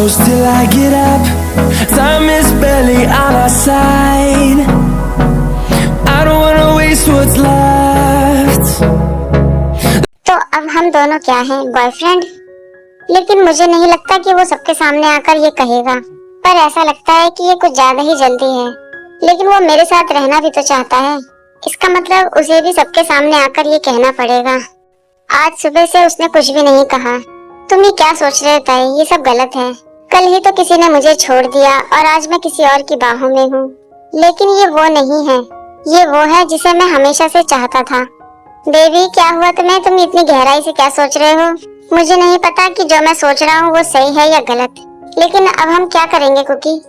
close till I get up. Time is barely on our side. I don't wanna waste what's left. तो अब हम दोनों क्या हैं, बॉयफ्रेंड? लेकिन मुझे नहीं लगता कि वो सबके सामने आकर ये कहेगा, पर ऐसा लगता है कि ये कुछ ज्यादा ही जल्दी है। लेकिन वो मेरे साथ रहना भी तो चाहता है, इसका मतलब उसे भी सबके सामने आकर ये कहना पड़ेगा। आज सुबह से उसने कुछ भी नहीं कहा। तुम ये क्या सोच रहे हो ताई? ये सब गलत है। कल ही तो किसी ने मुझे छोड़ दिया और आज मैं किसी और की बाहों में हूँ। लेकिन ये वो नहीं है, ये वो है जिसे मैं हमेशा से चाहता था। बेबी, क्या हुआ तुम्हें? तुम इतनी गहराई से क्या सोच रहे हो? मुझे नहीं पता कि जो मैं सोच रहा हूँ वो सही है या गलत, लेकिन अब हम क्या करेंगे कुकी?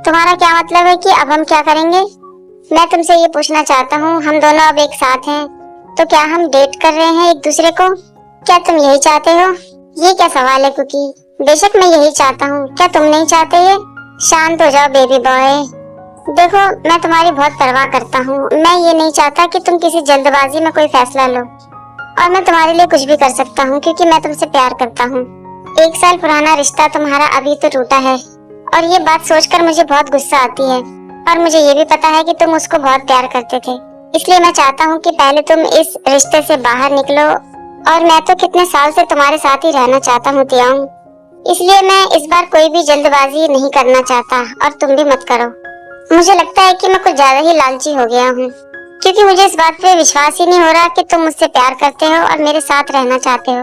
तुम्हारा क्या मतलब है कि अब हम क्या करेंगे? मैं तुमसे ये पूछना चाहता हूँ, हम दोनों अब एक साथ हैं, तो क्या हम डेट कर रहे हैं एक दूसरे को? क्या तुम यही चाहते हो? ये क्या सवाल है कुकी? बेशक मैं यही चाहता हूँ, क्या तुम नहीं चाहते? ये शांत हो जाओ बेबी बॉय। देखो, मैं तुम्हारी बहुत परवाह करता हूँ। मैं ये नहीं चाहता कि तुम किसी जल्दबाजी में कोई फैसला लो, और मैं तुम्हारे लिए कुछ भी कर सकता हूँ क्योंकि मैं तुमसे प्यार करता हूँ। 1 साल पुराना रिश्ता तुम्हारा अभी तो टूटा है, और ये बात सोचकर मुझे बहुत गुस्सा आती है। और मुझे ये भी पता है कि तुम उसको बहुत प्यार करते थे, इसलिए मैं चाहता हूँ कि पहले तुम इस रिश्ते से बाहर निकलो। और मैं तो कितने साल से तुम्हारे साथ ही रहना चाहता हूँ तियांग, इसलिए मैं इस बार कोई भी जल्दबाजी नहीं करना चाहता, और तुम भी मत करो। मुझे लगता है कि मैं कुछ ज्यादा ही लालची हो गया हूँ, क्योंकि मुझे इस बात पे विश्वास ही नहीं हो रहा कि तुम मुझसे प्यार करते हो और मेरे साथ रहना चाहते हो,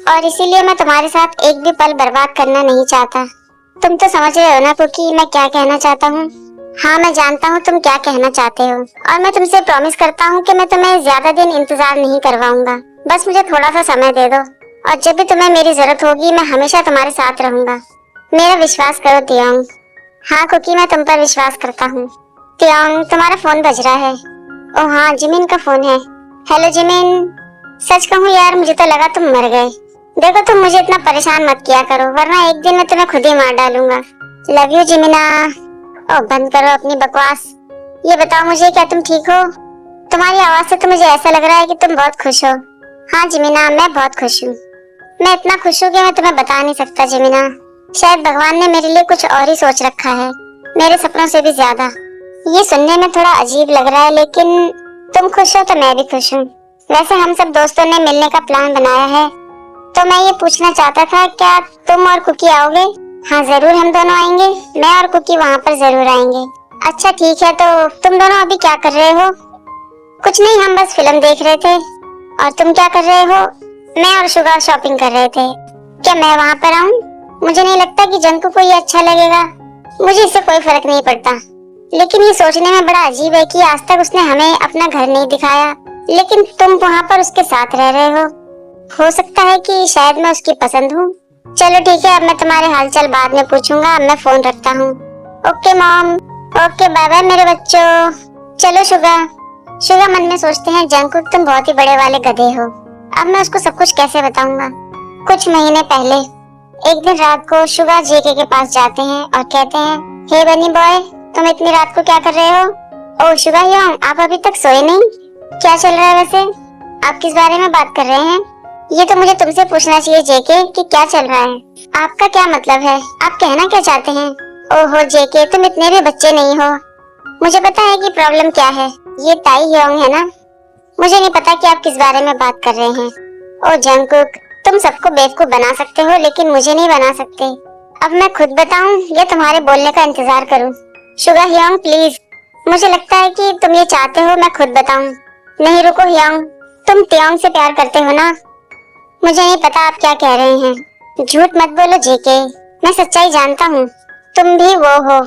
और इसीलिए मैं तुम्हारे साथ एक भी पल बर्बाद करना नहीं चाहता। तुम तो समझ रहे हो ना कुकी मैं क्या कहना चाहता हूँ? हाँ, मैं जानता हूँ तुम क्या कहना चाहते हो, और मैं तुमसे प्रॉमिस करता हूँ कि मैं तुम्हें ज्यादा दिन इंतजार नहीं करवाऊंगा। बस मुझे थोड़ा सा समय दे दो, और जब भी तुम्हें मेरी जरूरत होगी मैं हमेशा तुम्हारे साथ रहूंगा। मेरा विश्वास करो तियांग। हाँ कुकी, मैं तुम पर विश्वास करता हूँ। तियांग, तुम्हारा फोन बज रहा है। ओह हाँ, जिमिन का फोन है। Hello Jimin. सच कहूँ यार, मुझे तो लगा तुम मर गए। देखो, तुम मुझे इतना परेशान मत किया करो, वरना एक दिन मैं तुम्हें खुद ही मार डालूंगा। Love you जिमिना। ओह, बंद करो अपनी बकवास। ये बताओ मुझे, क्या तुम ठीक हो? तुम्हारी आवाज से तो मुझे ऐसा लग रहा है कि तुम बहुत खुश हो। हाँ जिमिना, मैं बहुत खुश हूँ। मैं इतना खुश हूँ कि मैं तुम्हें बता नहीं सकता जिमिना। शायद भगवान ने मेरे लिए कुछ और ही सोच रखा है, मेरे सपनों से भी ज्यादा। ये सुनने में थोड़ा अजीब लग रहा है, लेकिन तुम खुश हो तो मैं भी खुश हूँ। वैसे हम सब दोस्तों ने मिलने का प्लान बनाया है, तो मैं ये पूछना चाहता था, क्या तुम और कुकी आओगे? हाँ जरूर, हम दोनों आएंगे। मैं और कुकी वहाँ पर जरूर आएंगे। अच्छा ठीक है, तो तुम दोनों अभी क्या कर रहे हो? कुछ नहीं, हम बस फिल्म देख रहे थे। और तुम क्या कर रहे हो? मैं और शुगा शॉपिंग कर रहे थे। क्या मैं वहाँ पर आऊँ? मुझे नहीं लगता कि जंकू को ये अच्छा लगेगा। मुझे इससे कोई फर्क नहीं पड़ता, लेकिन ये सोचने में बड़ा अजीब है कि आज तक उसने हमें अपना घर नहीं दिखाया, लेकिन तुम वहाँ पर उसके साथ रह रहे हो। हो सकता है कि शायद मैं उसकी पसंद हूँ। चलो ठीक है, अब मैं तुम्हारे हालचाल बाद में पूछूंगा। अब मैं फोन रखता हूँ। Okay mom. Okay, bye bye मेरे बच्चों। चलो शुगा। शुगा मन में सोचते हैं, जंकुक तुम बहुत ही बड़े वाले गधे हो। अब मैं उसको सब कुछ कैसे बताऊंगा? कुछ महीने पहले एक दिन रात को शुगा जेके के पास जाते हैं और कहते हैं, हे बनी बॉय, तुम इतनी रात को क्या कर रहे हो? ओह शुगा योंग, आप अभी तक सोए नहीं? क्या चल रहा है वैसे? आप किस बारे में बात कर रहे हैं? ये तो मुझे तुमसे पूछना चाहिए जेके कि क्या चल रहा है। आपका क्या मतलब है? आप कहना क्या चाहते हैं? ओहो जेके, तुम इतने भी बच्चे नहीं हो। मुझे पता है कि प्रॉब्लम क्या है। ये ताई योंग है ना? मुझे नहीं पता कि आप किस बारे में बात कर रहे हैं। ओ जंकुक, तुम सबको बेवकूफ बना सकते हो, लेकिन मुझे नहीं बना सकते। अब मैं खुद बताऊं या तुम्हारे बोलने का इंतजार करूं? शुगा योंग प्लीज, मुझे लगता है कि तुम ये चाहते हो मैं खुद बताऊं। नहीं रुको योंग, तुम त्योंग से प्यार करते हो ना? मुझे नहीं पता आप क्या कह रहे हैं। झूठ मत बोलो जेके, मैं सच्चाई जानता हूँ। तुम भी वो हो,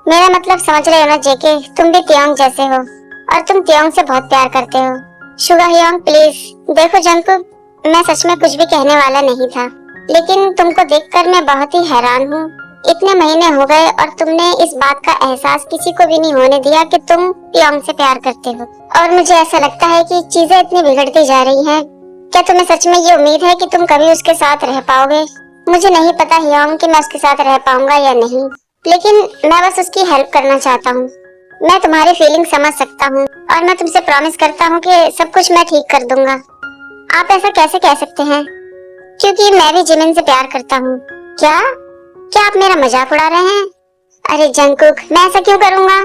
मेरा मतलब समझ रहे हो ना जेके? तुम भी त्योंग जैसे हो, और तुम त्योंग से बहुत प्यार करते हो। Suga Yong please. देखो जंकुक, मैं सच में कुछ भी कहने वाला नहीं था, लेकिन तुमको देखकर मैं बहुत ही हैरान हूँ। इतने महीने हो गए और तुमने इस बात का एहसास किसी को भी नहीं होने दिया कि तुम त्योंग से प्यार करते हो। और मुझे ऐसा लगता है कि चीजें इतनी बिगड़ती जा रही हैं। क्या तुम्हें सच में ये उम्मीद है कि तुम कभी उसके साथ रह पाओगे? मुझे नहीं पता योंग कि मैं उसके साथ रह पाऊंगा या नहीं, लेकिन मैं बस उसकी हेल्प करना चाहता हूँ। मैं तुम्हारी फीलिंग समझ सकता हूँ, और मैं तुमसे प्रॉमिस करता हूँ कि सब कुछ मैं ठीक कर दूंगा। आप ऐसा कैसे कह सकते हैं? क्योंकि मैं भी जिमिन से प्यार करता हूँ। क्या? क्या आप मेरा मजाक उड़ा रहे हैं? अरे जंगकुक, मैं ऐसा क्यों करूँगा?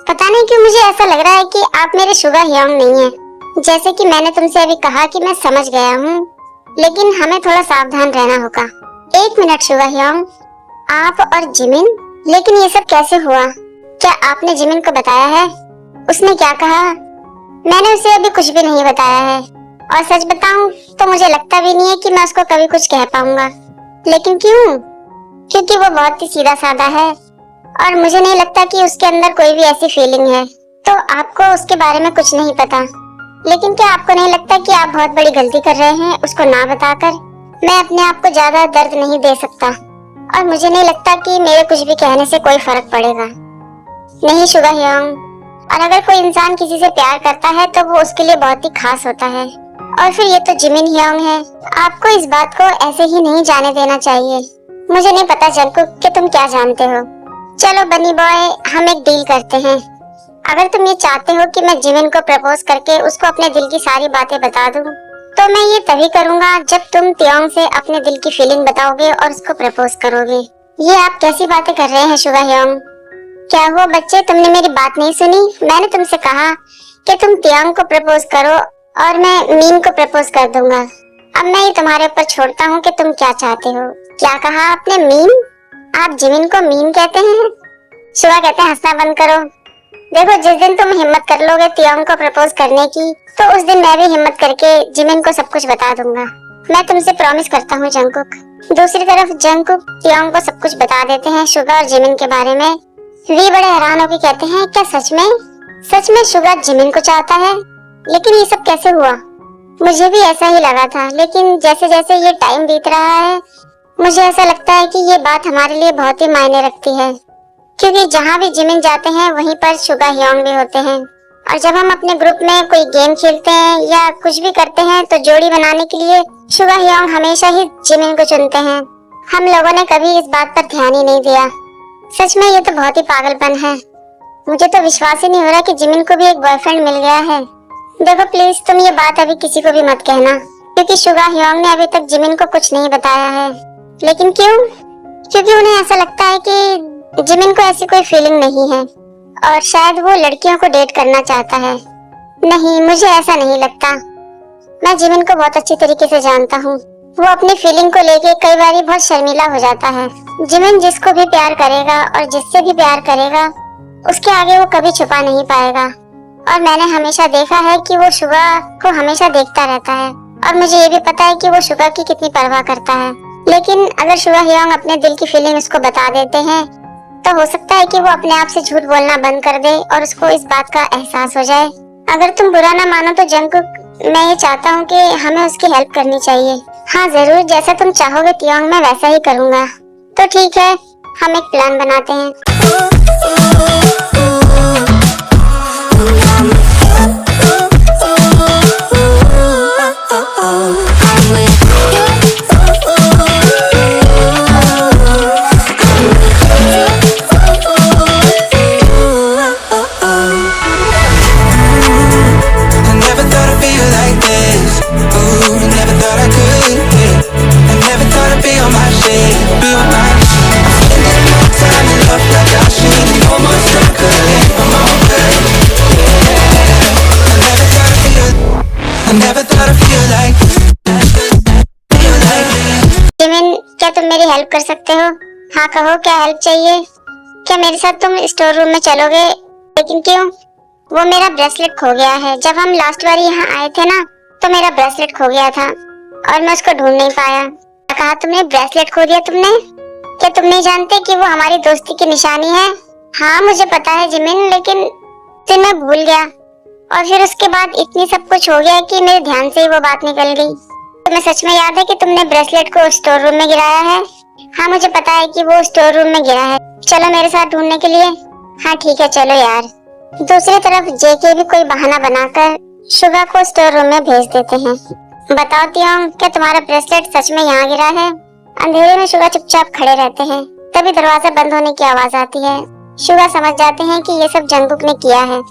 पता नहीं क्यों मुझे ऐसा लग रहा है कि आप मेरे शुगर ह्योंग नहीं हैं। जैसे कि मैंने तुमसे अभी कहा कि मैं समझ गया हूँ, लेकिन हमें थोड़ा सावधान रहना होगा। एक मिनट शुगर ह्योंग, आप और जिमिन, लेकिन ये सब कैसे हुआ? क्या आपने जिमिन को बताया है? उसने क्या कहा? मैंने उसे अभी कुछ भी नहीं बताया है, और सच बताऊं तो मुझे लगता भी नहीं है कि मैं उसको कभी कुछ कह पाऊंगा। लेकिन क्यों? क्योंकि वो बहुत ही सीधा साधा है और मुझे नहीं लगता कि उसके अंदर कोई भी ऐसी फीलिंग है। तो आपको उसके बारे में कुछ नहीं पता। लेकिन क्या आपको नहीं लगता कि आप बहुत बड़ी गलती कर रहे हैं उसको ना बताकर? मैं अपने आप को ज्यादा दर्द नहीं दे सकता, और मुझे नहीं लगता कि मेरे कुछ भी कहने से कोई फर्क पड़ेगा। नहीं शुगर ह्योंग, और अगर कोई इंसान किसी से प्यार करता है तो वो उसके लिए बहुत ही खास होता है। और फिर ये तो जिमिन ह्योंग है। आपको इस बात को ऐसे ही नहीं जाने देना चाहिए। मुझे नहीं पता जंगकुक कि तुम क्या जानते हो। चलो बनी बॉय, हम एक डील करते हैं। अगर तुम ये चाहते हो कि मैं जिमिन को प्रपोज करके उसको अपने दिल की सारी बातें बता दूं, तो मैं ये तभी करूंगा जब तुम तियोंग से अपने दिल की फीलिंग बताओगे और उसको प्रपोज करोगे। ये आप कैसी बातें कर रहे हैं शुगर ह्योंग? क्या हुआ बच्चे, तुमने मेरी बात नहीं सुनी? मैंने तुमसे कहा कि तुम तियोंग को प्रपोज करो और मैं मीन को प्रपोज कर दूंगा। अब मैं ये तुम्हारे ऊपर छोड़ता हूँ कि तुम क्या चाहते हो। क्या कहा आपने? मीन? आप जिमिन को मीन कहते हैं? शुगा कहते हैं हंसना बंद करो। देखो, जिस दिन तुम हिम्मत कर लोगे तियोंग को प्रपोज करने की, तो उस दिन मैं भी हिम्मत करके जिमिन को सब कुछ बता दूंगा। मैं तुमसे प्रॉमिस करता हूँ जंगकुक। दूसरी तरफ जंगकुक तियोंग को सब कुछ बता देते हैं शुगा और जिमिन के बारे में। वी बड़े हैरान होकर कहते हैं, क्या सच में शुगा जिमिन को चाहता है? लेकिन ये सब कैसे हुआ? मुझे भी ऐसा ही लगा था, लेकिन जैसे जैसे ये टाइम बीत रहा है मुझे ऐसा लगता है कि ये बात हमारे लिए बहुत ही मायने रखती है, क्योंकि जहाँ भी जिमिन जाते हैं वहीं पर शुगा ह्योंग भी होते हैं। और जब हम अपने ग्रुप में कोई गेम खेलते हैं या कुछ भी करते हैं तो जोड़ी बनाने के लिए शुगा ह्योंग हमेशा ही जिमिन को चुनते हैं। हम लोगों ने कभी इस बात पर ध्यान ही नहीं दिया। सच में ये तो बहुत ही पागलपन है। मुझे तो विश्वास ही नहीं हो रहा कि जिमिन को भी एक बॉयफ्रेंड मिल गया है। देखो प्लीज, तुम ये बात अभी किसी को भी मत कहना, क्योंकि शुगा ह्योंग ने अभी तक जिमिन को कुछ नहीं बताया है। लेकिन क्यों? क्योंकि उन्हें ऐसा लगता है कि जिमिन को ऐसी कोई फीलिंग नहीं है और शायद वो लड़कियों को डेट करना चाहता है। नहीं, मुझे ऐसा नहीं लगता। मैं जिमिन को बहुत अच्छी तरीके से जानता हूँ। वो अपनी फीलिंग को लेके कई बार बहुत शर्मीला हो जाता है। जिमिन जिसको भी प्यार करेगा और जिससे भी प्यार करेगा उसके आगे वो कभी छुपा नहीं पाएगा। और मैंने हमेशा देखा है कि वो शुगा को हमेशा देखता रहता है, और मुझे ये भी पता है कि वो शुगा की कितनी परवाह करता है। लेकिन अगर शुगा ह्योंग अपने दिल की फीलिंग उसको बता देते हैं तो हो सकता है कि वो अपने आप से झूठ बोलना बंद कर दे और उसको इस बात का एहसास हो जाए। अगर तुम बुरा ना मानो तो जंगकुक, मैं ये चाहता हूँ कि हमें उसकी हेल्प करनी चाहिए। हाँ जरूर, जैसा तुम चाहोगे तियोंग, मैं वैसा ही करूँगा। तो ठीक है, हम एक प्लान बनाते हैं। जिमिन, क्या तुम मेरी हेल्प कर सकते हो? हाँ कहो, क्या हेल्प चाहिए? क्या मेरे साथ तुम स्टोर रूम में चलोगे? लेकिन क्यों? वो मेरा ब्रेसलेट खो गया है। जब हम लास्ट बार यहाँ आए थे ना, तो मेरा ब्रेसलेट खो गया था और मैं उसको ढूंढ नहीं पाया। कहा तुमने ब्रेसलेट खो दिया? तुमने क्या तुम नहीं जानते कि वो हमारी दोस्ती की निशानी है? हाँ मुझे पता है जिमिन, लेकिन फिर मैं भूल गया और फिर उसके बाद इतनी सब कुछ हो गया कि मेरे ध्यान से ही वो बात निकल गई। तुम्हें सच में याद है कि तुमने ब्रेसलेट को स्टोर रूम में गिराया है? हाँ मुझे पता है कि वो स्टोर रूम में गिरा है। चलो मेरे साथ ढूंढने के लिए। हाँ ठीक है, चलो यार। दूसरी तरफ जेके भी कोई बहाना बनाकर शुगा को स्टोर रूम में भेज देते हैं। बताओ तियोंग, क्या तुम्हारा ब्रेसलेट सच में यहाँ गिरा है? अंधेरे में शुगा चुपचाप खड़े रहते हैं। तभी दरवाजा बंद होने की आवाज आती है। शुगा समझ जाते हैं कि ये सब जंगकुक ने किया है।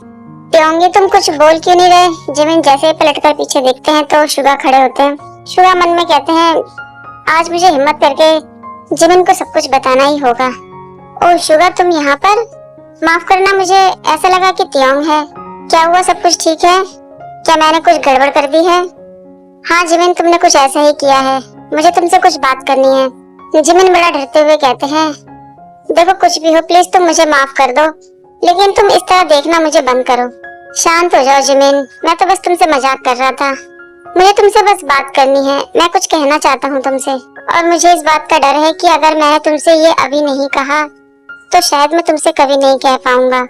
तियोंग, तुम कुछ बोल क्यों नहीं रहे? जिमिन जैसे ही पलटकर पीछे देखते हैं तो शुगा खड़े होते हैं। शुगा मन में कहते हैं, आज मुझे हिम्मत करके जिमिन को सब कुछ बताना ही होगा। ओह शुगा, तुम यहाँ पर? माफ करना, मुझे ऐसा लगा कि तियोंग है। क्या हुआ, सब कुछ ठीक है? क्या मैंने कुछ गड़बड़ कर दी है? हाँ जिमिन, तुमने कुछ ऐसा ही किया है। मुझे तुमसे कुछ बात करनी है। जिमिन बड़ा डरते हुए कहते हैं, देखो कुछ भी हो प्लीज तुम मुझे माफ कर दो, लेकिन तुम इस तरह देखना मुझे बंद करो। शांत हो जाओ जिमिन, मैं तो बस तुमसे मजाक कर रहा था। मुझे तुमसे बस बात करनी है, मैं कुछ कहना चाहता हूँ तुमसे, और मुझे इस बात का डर है कि अगर मैंने तुमसे ये अभी नहीं कहा तो शायद मैं तुमसे कभी नहीं कह पाऊंगा।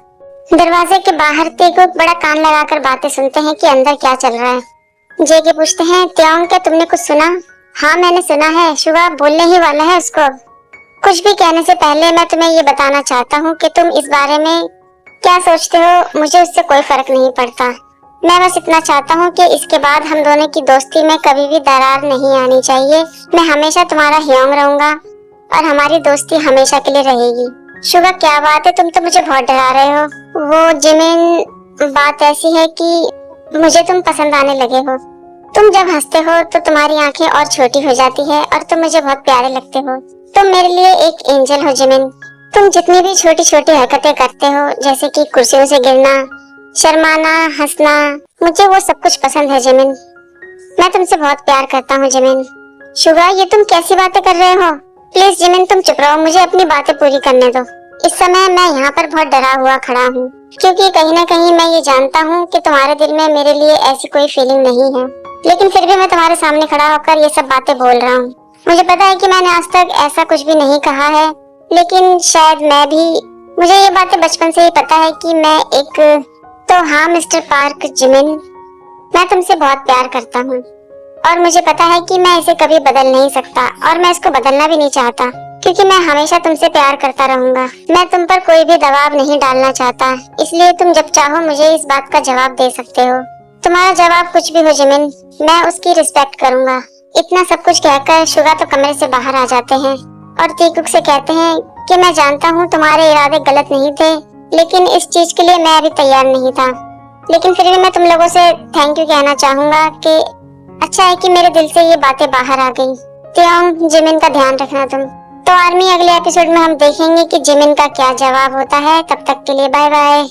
दरवाजे के बाहर तेगुक बड़ा कान लगाकर बातें सुनते हैं कि अंदर क्या चल रहा है। जेगे पूछते हैं, त्योंग क्या तुमने कुछ सुना? हाँ मैंने सुना है, शुगा बोलने ही वाला है उसको। कुछ भी कहने से पहले मैं तुम्हें ये बताना चाहता हूँ कि तुम इस बारे में क्या सोचते हो, मुझे उससे कोई फर्क नहीं पड़ता। मैं बस इतना चाहता हूँ कि इसके बाद हम दोनों की दोस्ती में कभी भी दरार नहीं आनी चाहिए। मैं हमेशा तुम्हारा ह्योंग रहूंगा और हमारी दोस्ती हमेशा के लिए रहेगी। शुगा क्या बात है, तुम तो मुझे बहुत डरा रहे हो। वो जिमिन, बात ऐसी है कि मुझे तुम पसंद आने लगे हो। तुम जब हंसते हो तो तुम्हारी आंखें और छोटी हो जाती है और तुम मुझे बहुत प्यारे लगते हो। तुम मेरे लिए एक एंजल हो जिमिन। तुम जितनी भी छोटी छोटी हरकतें करते हो, जैसे कि कुर्सियों से गिरना, शर्माना, हंसना, मुझे वो सब कुछ पसंद है जिमिन। मैं तुमसे बहुत प्यार करता हूँ जिमिन। शुगा ये तुम कैसी बातें कर रहे हो? प्लीज जिमिन तुम चुप रहो, मुझे अपनी बातें पूरी करने दो। इस समय मैं यहाँ पर बहुत डरा हुआ खड़ा हूँ, क्योंकि कहीं ना कहीं मैं ये जानता हूँ कि तुम्हारे दिल में मेरे लिए ऐसी कोई फीलिंग नहीं है, लेकिन फिर भी मैं तुम्हारे सामने खड़ा होकर ये सब बातें बोल रहा हूँ। मुझे पता है कि मैंने आज तक ऐसा कुछ भी नहीं कहा है, लेकिन शायद मैं भी, मुझे ये बातें बचपन से ही पता है कि मैं एक, तो हाँ मिस्टर पार्क जिमिन, मैं तुमसे बहुत प्यार करता हूँ और मुझे पता है कि मैं इसे कभी बदल नहीं सकता और मैं इसको बदलना भी नहीं चाहता, क्योंकि मैं हमेशा तुमसे प्यार करता रहूंगा। मैं तुम पर कोई भी दबाव नहीं डालना चाहता, इसलिए तुम जब चाहो मुझे इस बात का जवाब दे सकते हो। तुम्हारा जवाब कुछ भी हो जिमिन, मैं उसकी रिस्पेक्ट करूंगा। इतना सब कुछ कहकर शुगा तो कमरे से बाहर आ जाते हैं और तेगुक से कहते हैं कि मैं जानता हूँ तुम्हारे इरादे गलत नहीं थे, लेकिन इस चीज के लिए मैं अभी तैयार नहीं था। लेकिन फिर भी मैं तुम लोगों से थैंक यू कहना चाहूंगा कि अच्छा है कि मेरे दिल से ये बातें बाहर आ गई। त्योंग, जिमिन का ध्यान रखना तुम। तो आर्मी, अगले एपिसोड में हम देखेंगे कि जिमिन का क्या जवाब होता है। तब तक के लिए बाय बाय।